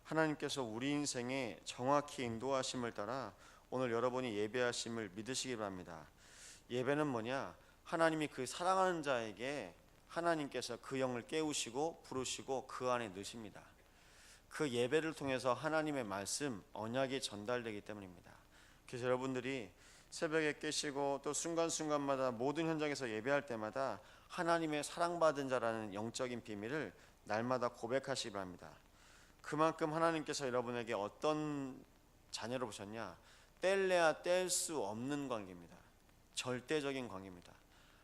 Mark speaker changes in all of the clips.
Speaker 1: 하나님께서 우리 인생에 정확히 인도하심을 따라 오늘 여러분이 예배하심을 믿으시기 바랍니다. 예배는 뭐냐? 하나님이 그 사랑하는 자에게 하나님께서 그 영을 깨우시고 부르시고 그 안에 넣으십니다. 그 예배를 통해서 하나님의 말씀, 언약이 전달되기 때문입니다. 그래서 여러분들이 새벽에 깨시고 또 순간순간마다 모든 현장에서 예배할 때마다 하나님의 사랑받은 자라는 영적인 비밀을 날마다 고백하시기 바랍니다. 그만큼 하나님께서 여러분에게 어떤 자녀로 보셨냐? 뗄래야 뗄 수 없는 관계입니다. 절대적인 관계입니다.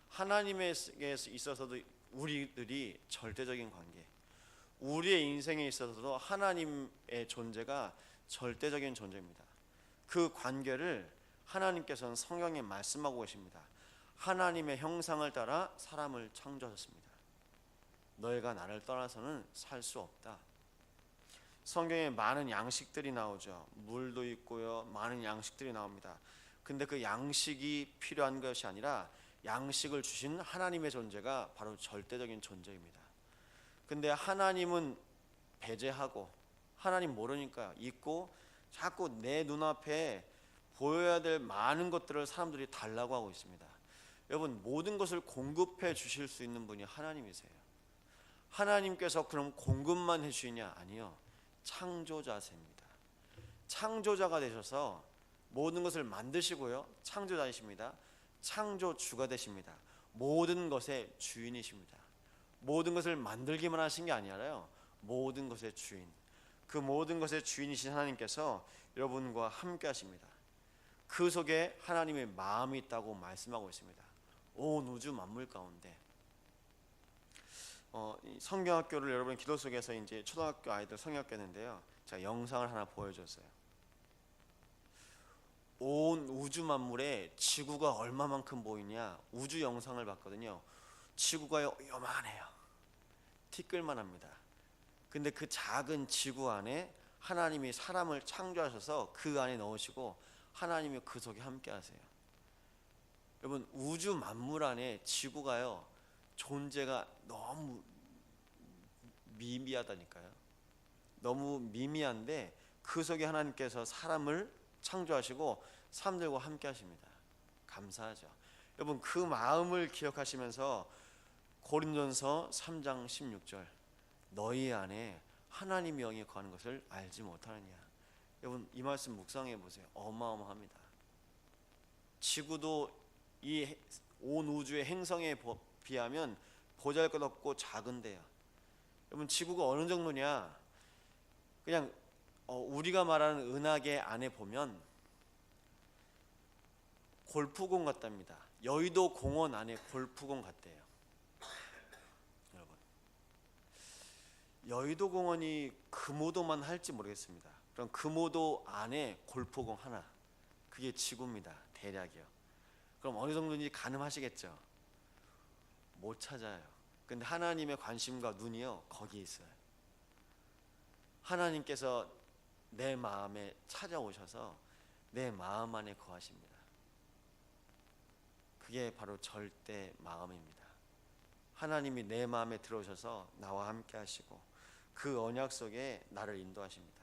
Speaker 1: 하나님에게 있어서도 우리들이 절대적인 관계, 우리의 인생에 있어서도 하나님의 존재가 절대적인 존재입니다. 그 관계를 하나님께서는 성경에 말씀하고 계십니다. 하나님의 형상을 따라 사람을 창조하셨습니다. 너희가 나를 떠나서는 살 수 없다. 성경에 많은 양식들이 나오죠. 물도 있고요, 많은 양식들이 나옵니다. 근데 그 양식이 필요한 것이 아니라 양식을 주신 하나님의 존재가 바로 절대적인 존재입니다. 근데 하나님은 배제하고 하나님 모르니까 잊고 자꾸 내 눈앞에 보여야 될 많은 것들을 사람들이 달라고 하고 있습니다. 여러분, 모든 것을 공급해 주실 수 있는 분이 하나님이세요. 하나님께서 그럼 공급만 해주시냐? 아니요, 창조자십니다. 창조자가 되셔서 모든 것을 만드시고요, 창조자이십니다. 창조주가 되십니다. 모든 것의 주인이십니다. 모든 것을 만들기만 하신 게 아니라요, 모든 것의 주인, 그 모든 것의 주인이신 하나님께서 여러분과 함께 하십니다. 그 속에 하나님의 마음이 있다고 말씀하고 있습니다. 온 우주 만물 가운데 성경학교를 여러분 기도 속에서 이제 초등학교 아이들 성경학교인데요, 제가 영상을 하나 보여줬어요. 온 우주 만물에 지구가 얼마만큼 보이냐, 우주 영상을 봤거든요. 지구가 요만해요. 티끌만 합니다. 근데 그 작은 지구 안에 하나님이 사람을 창조하셔서 그 안에 넣으시고 하나님이 그 속에 함께 하세요. 여러분, 우주 만물 안에 지구가요, 존재가 너무 미미하다니까요. 너무 미미한데 그 속에 하나님께서 사람을 창조하시고 사람들과 함께 하십니다. 감사하죠. 여러분, 그 마음을 기억하시면서 고린도전서 3장 16절, 너희 안에 하나님의 영이 거하는 것을 알지 못하느냐. 여러분, 이 말씀 묵상해 보세요. 어마어마합니다. 지구도 이 온 우주의 행성에 비하면 보잘것없고 작은데요. 여러분, 지구가 어느 정도냐? 그냥 우리가 말하는 은하계 안에 보면 골프공 같답니다. 여의도 공원 안에 골프공 같대요. 여러분, 여의도 공원이 금오도만 할지 모르겠습니다. 그럼 금오도 안에 골프공 하나, 그게 지구입니다. 대략이요. 그럼 어느 정도인지 가늠하시겠죠? 못 찾아요. 근데 하나님의 관심과 눈이요, 거기에 있어요. 하나님께서 내 마음에 찾아오셔서 내 마음 안에 거하십니다. 그게 바로 절대 마음입니다. 하나님이 내 마음에 들어오셔서 나와 함께 하시고 그 언약 속에 나를 인도하십니다.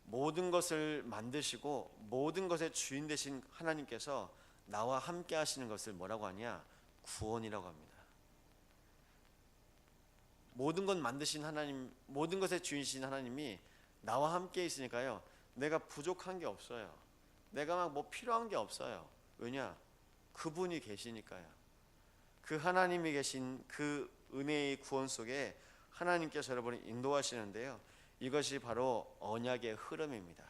Speaker 1: 모든 것을 만드시고 모든 것의 주인 되신 하나님께서 나와 함께 하시는 것을 뭐라고 하냐? 구원이라고 합니다. 모든 것 만드신 하나님, 모든 것의 주인이신 하나님이 나와 함께 있으니까요, 내가 부족한 게 없어요. 내가 막 뭐 필요한 게 없어요. 왜냐? 그분이 계시니까요. 그 하나님이 계신 그 은혜의 구원 속에 하나님께서 여러분을 인도하시는데요, 이것이 바로 언약의 흐름입니다.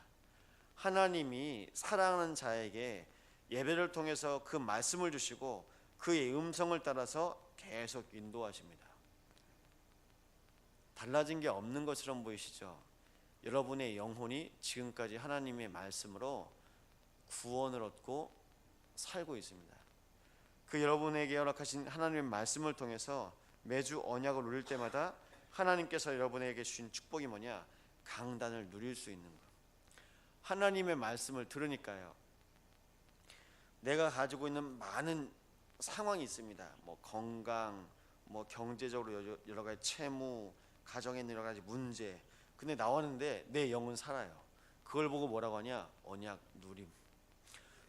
Speaker 1: 하나님이 사랑하는 자에게 예배를 통해서 그 말씀을 주시고 그의 음성을 따라서 계속 인도하십니다. 달라진 게 없는 것처럼 보이시죠? 여러분의 영혼이 지금까지 하나님의 말씀으로 구원을 얻고 살고 있습니다. 그 여러분에게 허락하신 하나님의 말씀을 통해서 매주 언약을 누릴 때마다 하나님께서 여러분에게 주신 축복이 뭐냐? 강단을 누릴 수 있는 것. 하나님의 말씀을 들으니까요, 내가 가지고 있는 많은 상황이 있습니다. 뭐 건강, 뭐 경제적으로 여러 가지 채무, 가정에 있는 여러 가지 문제, 근데 나왔는데 내 영은 살아요. 그걸 보고 뭐라고 하냐? 언약 누림.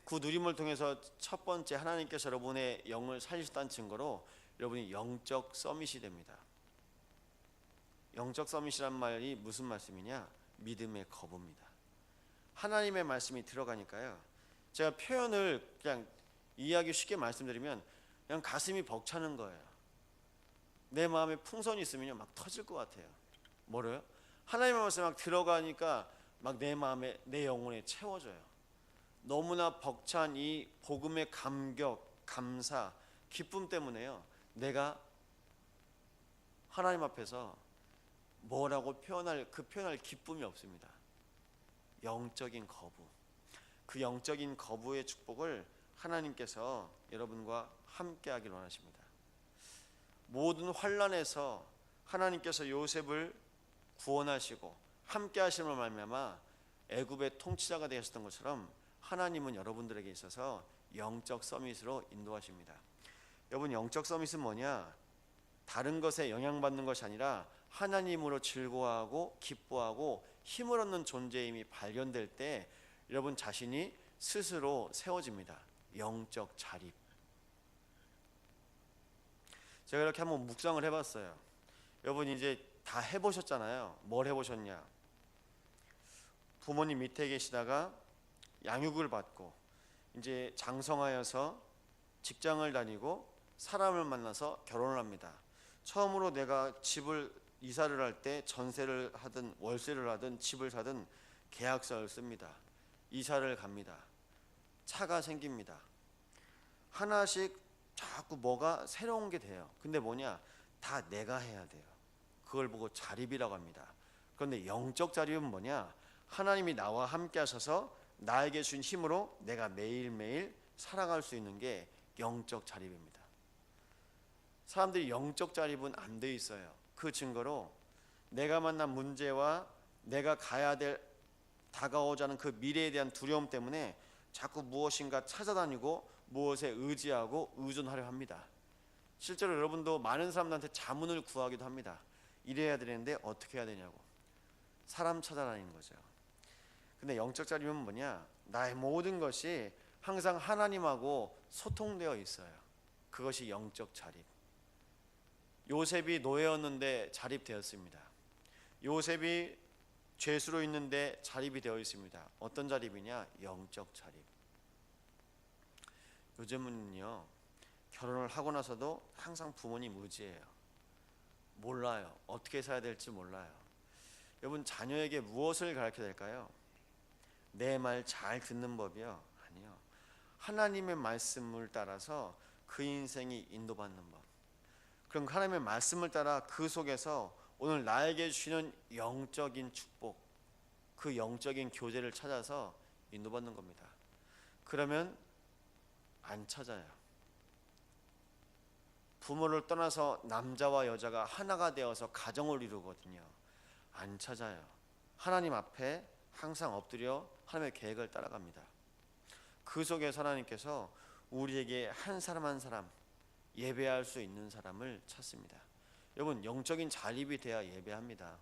Speaker 1: 그 누림을 통해서 첫 번째 하나님께서 여러분의 영을 살리셨다는 증거로 여러분이 영적 서밋이 됩니다. 영적 서밋이란 말이 무슨 말씀이냐? 믿음의 거부입니다. 하나님의 말씀이 들어가니까요. 제가 표현을 그냥 이해하기 쉽게 말씀드리면 그냥 가슴이 벅차는 거예요. 내 마음에 풍선이 있으면 막 터질 것 같아요. 뭐래요? 하나님의 말씀이 막 들어가니까 막 내 마음에, 내 영혼에 채워져요. 너무나 벅찬 이 복음의 감격, 감사, 기쁨 때문에요. 내가 하나님 앞에서 뭐라고 표현할 기쁨이 없습니다. 영적인 거부. 그 영적인 거부의 축복을 하나님께서 여러분과 함께 하길 원하십니다. 모든 환난에서 하나님께서 요셉을 구원하시고 함께 하심을 말미암아 애굽의 통치자가 되셨던 것처럼 하나님은 여러분들에게 있어서 영적 서밋으로 인도하십니다. 여러분, 영적 서밋은 뭐냐? 다른 것에 영향받는 것이 아니라 하나님으로 즐거워하고 기뻐하고 힘을 얻는 존재임이 발견될 때 여러분 자신이 스스로 세워집니다. 영적 자립. 제가 이렇게 한번 묵상을 해봤어요. 여러분 이제 다 해보셨잖아요. 뭘 해보셨냐? 부모님 밑에 계시다가 양육을 받고 이제 장성하여서 직장을 다니고 사람을 만나서 결혼을 합니다. 처음으로 내가 집을 이사를 할 때 전세를 하든 월세를 하든 집을 사든 계약서를 씁니다. 이사를 갑니다. 차가 생깁니다. 하나씩 자꾸 뭐가 새로운 게 돼요. 근데 뭐냐? 다 내가 해야 돼요. 그걸 보고 자립이라고 합니다. 그런데 영적 자립은 뭐냐? 하나님이 나와 함께 하셔서 나에게 준 힘으로 내가 매일매일 살아갈 수 있는 게 영적 자립입니다. 사람들이 영적 자립은 안 돼 있어요. 그 증거로 내가 만난 문제와 내가 가야 될 다가오지 않은 그 미래에 대한 두려움 때문에 자꾸 무엇인가 찾아다니고 무엇에 의지하고 의존하려 합니다. 실제로 여러분도 많은 사람들한테 자문을 구하기도 합니다. 이래야 되는데 어떻게 해야 되냐고. 사람 찾아다니는 거죠. 근데 영적 자립은 뭐냐? 나의 모든 것이 항상 하나님하고 소통되어 있어요. 그것이 영적 자립. 요셉이 노예였는데 자립되었습니다. 요셉이 죄수로 있는데 자립이 되어 있습니다. 어떤 자립이냐? 영적 자립. 요즘은요, 결혼을 하고 나서도 항상 부모님 의지해요. 몰라요. 어떻게 살아야 될지 몰라요. 여러분, 자녀에게 무엇을 가르쳐야 될까요? 내 말 잘 듣는 법이요? 아니요. 하나님의 말씀을 따라서 그 인생이 인도받는 법. 그럼 하나님의 말씀을 따라 그 속에서 오늘 나에게 주시는 영적인 축복, 그 영적인 교제를 찾아서 인도받는 겁니다. 그러면 안 찾아요. 부모를 떠나서 남자와 여자가 하나가 되어서 가정을 이루거든요. 안 찾아요. 하나님 앞에 항상 엎드려 하나님의 계획을 따라갑니다. 그 속에서 하나님께서 우리에게 한 사람 한 사람 예배할 수 있는 사람을 찾습니다. 여러분, 영적인 자립이 돼야 예배합니다.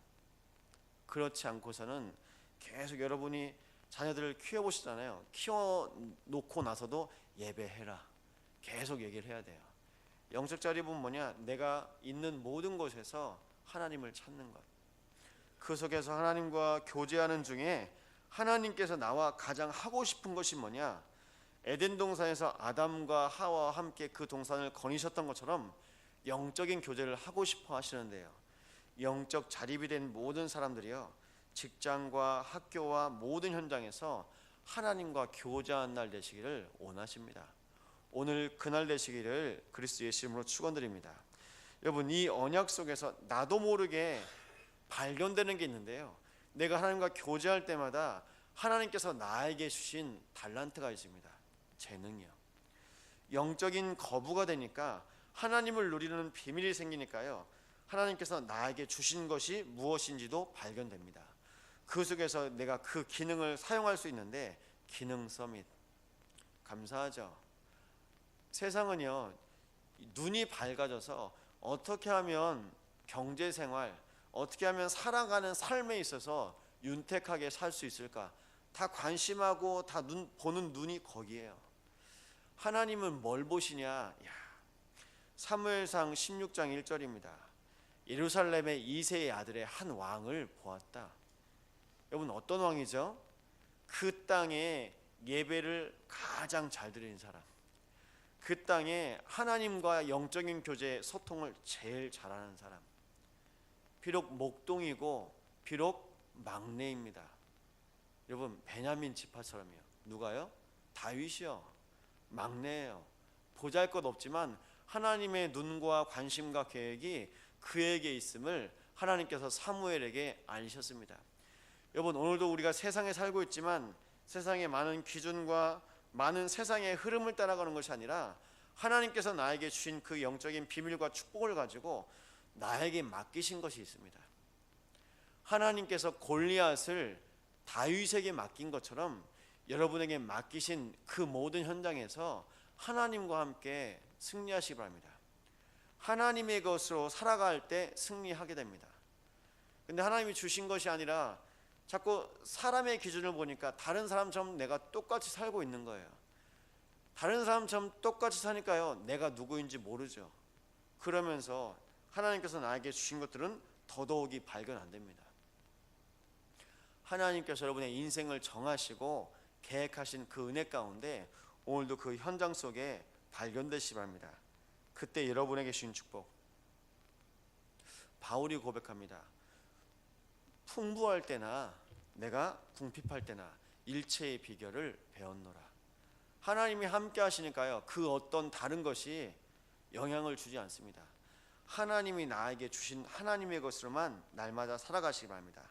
Speaker 1: 그렇지 않고서는 계속 여러분이 자녀들을 키워보시잖아요. 키워놓고 나서도 예배해라. 계속 얘기를 해야 돼요. 영적 자립은 뭐냐? 내가 있는 모든 곳에서 하나님을 찾는 것. 그 속에서 하나님과 교제하는 중에 하나님께서 나와 가장 하고 싶은 것이 뭐냐? 에덴 동산에서 아담과 하와와 함께 그 동산을 거니셨던 것처럼 영적인 교제를 하고 싶어 하시는데요. 영적 자립이 된 모든 사람들이요, 직장과 학교와 모든 현장에서 하나님과 교제하는 날 되시기를 원하십니다. 오늘 그날 되시기를 그리스도 예수 이름으로 축원드립니다. 여러분, 이 언약 속에서 나도 모르게 발견되는 게 있는데요. 내가 하나님과 교제할 때마다 하나님께서 나에게 주신 달란트가 있습니다. 재능이요. 영적인 거부가 되니까 하나님을 누리는 비밀이 생기니까요, 하나님께서 나에게 주신 것이 무엇인지도 발견됩니다. 그 속에서 내가 그 기능을 사용할 수 있는데 기능 서밋. 감사하죠. 세상은요, 눈이 밝아져서 어떻게 하면 경제생활, 어떻게 하면 살아가는 삶에 있어서 윤택하게 살 수 있을까? 다 관심하고 다 보는 눈이 거기에요. 하나님은 뭘 보시냐? 야, 사무엘상 16장 1절입니다. 예루살렘의 이세의 아들의 한 왕을 보았다. 여러분, 어떤 왕이죠? 그 땅에 예배를 가장 잘 드리는 사람, 그 땅에 하나님과 영적인 교제 소통을 제일 잘하는 사람. 비록 목동이고 비록 막내입니다. 여러분, 베냐민 지파처럼요. 누가요? 다윗이요. 막내예요. 보잘것없지만 하나님의 눈과 관심과 계획이 그에게 있음을 하나님께서 사무엘에게 알리셨습니다. 여러분, 오늘도 우리가 세상에 살고 있지만 세상의 많은 기준과 많은 세상의 흐름을 따라가는 것이 아니라 하나님께서 나에게 주신 그 영적인 비밀과 축복을 가지고 나에게 맡기신 것이 있습니다. 하나님께서 골리앗을 다윗에게 맡긴 것처럼 여러분에게 맡기신 그 모든 현장에서 하나님과 함께 승리하시기 바랍니다. 하나님의 것으로 살아갈 때 승리하게 됩니다. 근데 하나님이 주신 것이 아니라 자꾸 사람의 기준을 보니까 다른 사람처럼 내가 똑같이 살고 있는 거예요. 다른 사람처럼 똑같이 사니까요, 내가 누구인지 모르죠. 그러면서 하나님께서 나에게 주신 것들은 더더욱이 발견 안 됩니다. 하나님께서 여러분의 인생을 정하시고 계획하신 그 은혜 가운데 오늘도 그 현장 속에 발견되시기 바랍니다. 그때 여러분에게 주신 축복. 바울이 고백합니다. 풍부할 때나 내가 궁핍할 때나 일체의 비결을 배웠노라. 하나님이 함께 하시니까요, 그 어떤 다른 것이 영향을 주지 않습니다. 하나님이 나에게 주신 하나님의 것으로만 날마다 살아가시기 바랍니다.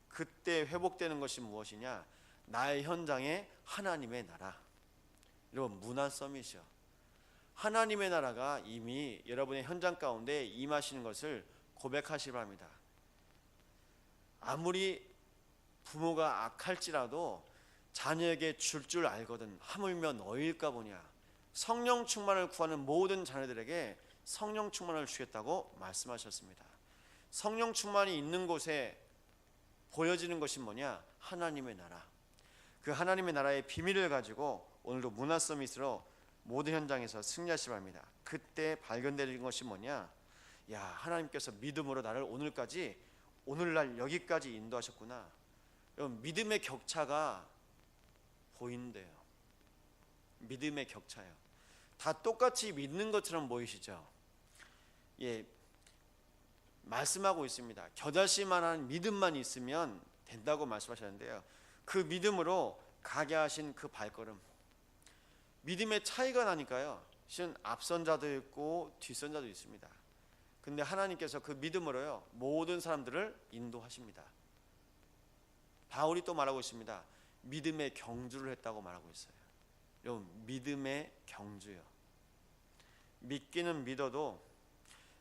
Speaker 1: 그때 회복되는 것이 무엇이냐? 나의 현장에 하나님의 나라. 여러분, 문화 서밋이요. 하나님의 나라가 이미 여러분의 현장 가운데 임하시는 것을 고백하시기 바랍니다. 아무리 부모가 악할지라도 자녀에게 줄 알거든 하물며 너희일까 보냐. 성령 충만을 구하는 모든 자녀들에게 성령 충만을 주겠다고 말씀하셨습니다. 성령 충만이 있는 곳에 보여지는 것이 뭐냐? 하나님의 나라. 그 하나님의 나라의 비밀을 가지고 오늘도 문화 서밋으로 모든 현장에서 승리하시기 바랍니다. 그때 발견되는 것이 뭐냐? 야, 하나님께서 믿음으로 나를 오늘날 여기까지 인도하셨구나. 여러분, 믿음의 격차가 보인대요. 믿음의 격차요. 다 똑같이 믿는 것처럼 보이시죠? 예, 말씀하고 있습니다. 겨자씨만한 믿음만 있으면 된다고 말씀하셨는데요. 그 믿음으로 가게 하신 그 발걸음, 믿음의 차이가 나니까요, 실은 앞선자도 있고 뒷선자도 있습니다. 근데 하나님께서 그 믿음으로요, 모든 사람들을 인도하십니다. 바울이 또 말하고 있습니다. 믿음의 경주를 했다고 말하고 있어요. 여러분, 믿음의 경주요. 믿기는 믿어도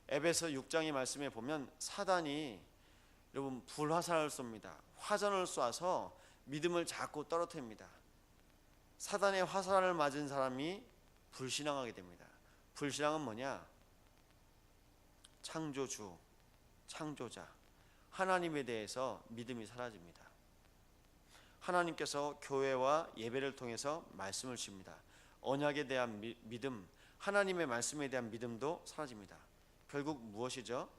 Speaker 1: 에베소 6장의 말씀에 보면 사단이 여러분 불화살을 쏩니다. 화전을 쏴서 믿음을 자꾸 떨어뜨립니다. 사단의 화살을 맞은 사람이 불신앙하게 됩니다. 불신앙은 뭐냐? 창조주, 창조자, 하나님에 대해서 믿음이 사라집니다. 하나님께서 교회와 예배를 통해서 말씀을 주십니다. 언약에 대한 믿음, 하나님의 말씀에 대한 믿음도 사라집니다. 결국 무엇이죠?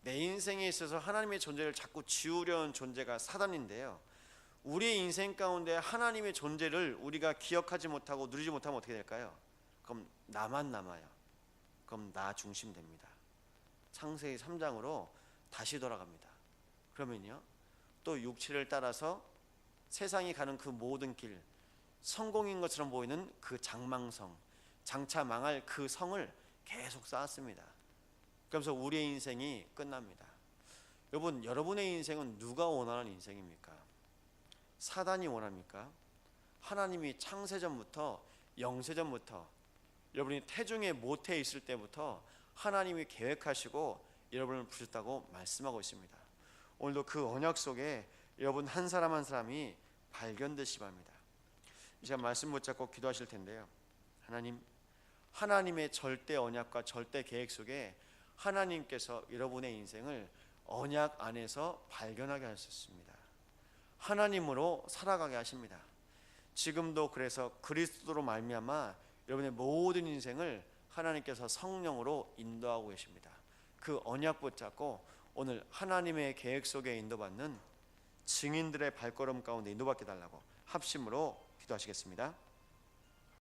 Speaker 1: 내 인생에 있어서 하나님의 존재를 자꾸 지우려는 존재가 사단인데요, 우리의 인생 가운데 하나님의 존재를 우리가 기억하지 못하고 누리지 못하면 어떻게 될까요? 그럼 나만 남아요. 그럼 나 중심 됩니다. 창세기 3장으로 다시 돌아갑니다. 그러면요, 또 육체를 따라서 세상이 가는 그 모든 길, 성공인 것처럼 보이는 그 장망성, 장차 망할 그 성을 계속 쌓았습니다. 그러면서 우리의 인생이 끝납니다. 여러분, 여러분의 인생은 누가 원하는 인생입니까? 사단이 원합니까? 하나님이 창세전부터 영세전부터 여러분이 태중의 모태에 있을 때부터 하나님이 계획하시고 여러분을 부르셨다고 말씀하고 있습니다. 오늘도 그 언약 속에 여러분 한 사람 한 사람이 발견되시기 바랍니다. 이 시간 말씀 붙잡고 기도하실 텐데요, 하나님의 절대 언약과 절대 계획 속에 하나님께서 여러분의 인생을 언약 안에서 발견하게 하셨습니다. 하나님으로 살아가게 하십니다. 지금도 그래서 그리스도로 말미암아 여러분의 모든 인생을 하나님께서 성령으로 인도하고 계십니다. 그 언약 붙잡고 오늘 하나님의 계획 속에 인도받는 증인들의 발걸음 가운데 인도받게 달라고 합심으로 기도하시겠습니다.